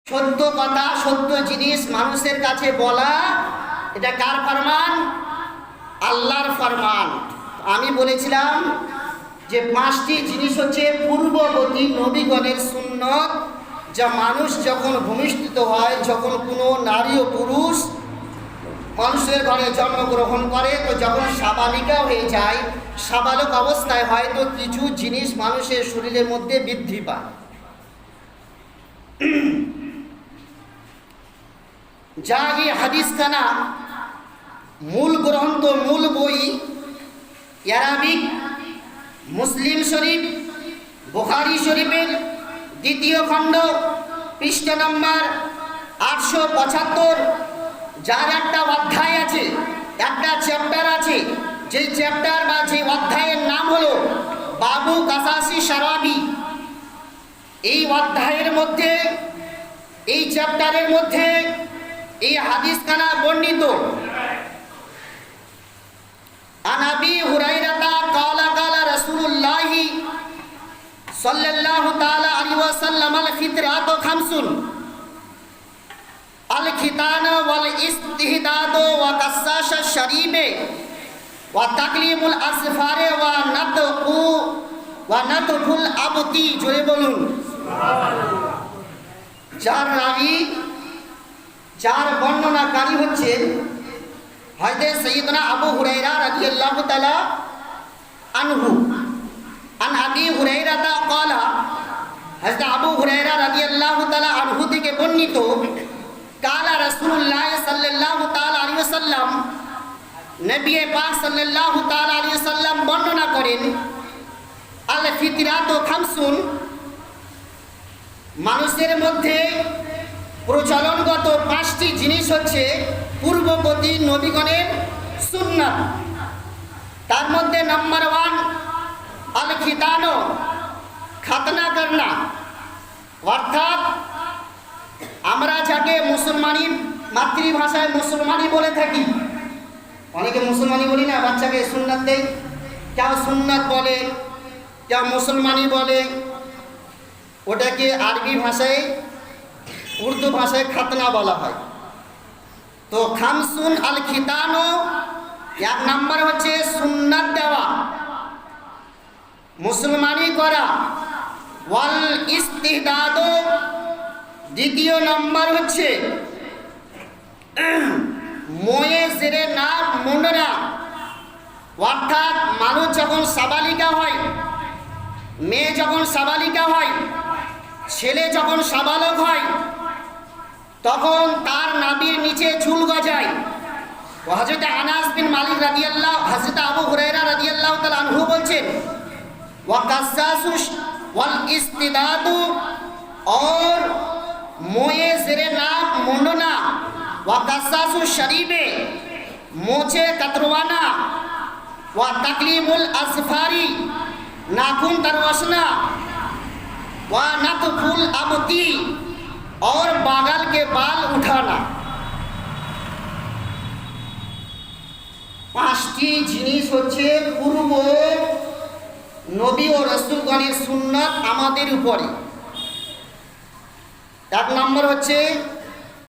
সত্য কথা, সত্য জিনিস মানুষের কাছে বলা, এটা কার ফরমান? আল্লাহর ফরমান। আমি বলেছিলাম যে 5টি জিনিস হচ্ছে পূর্ববর্তী নবীগণের সুন্নত, যা মানুষ যখন ভূমিষ্ঠিত হয়, যখন কোনো নারী ও পুরুষ মানুষের ঘরে জন্মগ্রহণ করে, তো যখন সাবালিকা হয়ে যায়, সাবালক অবস্থায় হয়তো কিছু জিনিস মানুষের শরীরের মধ্যে বৃদ্ধি পায়। যা এই হাদিস খানা মূল গ্রন্থ, মূল বই আরবিক মুসলিম শরীফ, বুখারী শরীফের 2য় খণ্ড, পৃষ্ঠা নম্বর 875, যার একটা অধ্যায় আছে, একটা চ্যাপ্টার আছে, যে চ্যাপ্টার বা যে অধ্যায়ের নাম হলো বাবু কাসাসি শারাবি। এই অধ্যায়ের মধ্যে, এই চ্যাপ্টারের মধ্যে এই হাদিস খানা বর্ণিত। আন আবি হুরায়রাতা ক্বালা ক্বালা রাসূলুল্লাহি সাল্লাল্লাহু তাআলা আলাইহি ওয়াসাল্লাম আল ফিতরাতু খামসুন আল খিতান ওয়াল ইস্তিহদাদ ওয়া কাসাশ শরীবে ওয়া তাকলিমুল আসফারে ওয়া নাতকু ওয়া নাতকুল আবতি। জোরে বলুন সুবহানাল্লাহ। যার রাবী, যার বর্ণনাকারী হচ্ছেন হযরত সাইয়্যিদনা আবু হুরায়রা রাদিয়াল্লাহু তাআলা আনহু। আন আবি হুরায়রাতা ক্বালা, হযরত আবু হুরায়রা রাদিয়াল্লাহু তাআলা আনহু থেকে বর্ণিত, কালা রাসূলুল্লাহ সাল্লাল্লাহু তাআলা আলাইহি ওয়াসাল্লাম, নবী পাক সাল্লাল্লাহু তাআলা আলাইহি ওয়াসাল্লাম বর্ণনা করেন, আল ফিতরাতু খামসুন, মানুষের মধ্যে প্রচলনগত 5টি জিনিস হচ্ছে পূর্ববর্তী নবীগণের সুন্নাত। তার মধ্যে নাম্বার 1 আল খিতানো, খাতনা করনা, অর্থাৎ আমরা যাকে মুসলমানি, মাতৃভাষায় মুসলমানি বলে থাকি, অনেকে মুসলমানি বলি না, বাচ্চাকে সুন্নাত দেয়, কেউ সুন্নাত বলে, কেউ মুসলমানি বলে, ওটাকে আরবি ভাষায়, উর্দু ভাষায় খাতনা বলা হয়। তো খামসুন আল খিতানো, 1 নাম্বার হচ্ছে সুন্নাত দেওয়া, মুসলমানি করা। ওয়াল ইস্তিহদাদ, 2য় নাম্বার হচ্ছে মোয়ে জেরে না মুন্ডনা, অর্থাৎ মানুষ যখন সাবালিকা হয়, মেয়ে যখন সাবালিকা হয়, ছেলে যখন সাবালক হয়, তখন তার নাভির নিচে চুল গজায়। হযরত আনাস বিন মালিক রাদিয়াল্লাহু, হযরত আবু হুরায়রা রাদিয়াল্লাহু তাআলা আনহু বলছেন, ওয়া কাসাসুস ওয়াল ইস্তিদাদু, और मोए ज़ेरे नाक मुंडना, वा कसासु शरीबे, मोचे कतरवाना, वा तकलीमुल असफारी, नाखून तरवसना, वा नतफुल अबती, और बागल के बाल उठाना। 5টি জিনিস হচ্ছে পূর্ব নবী ও রাসূলগণের সুন্নাত আমাদের উপরে। 1 নম্বর হচ্ছে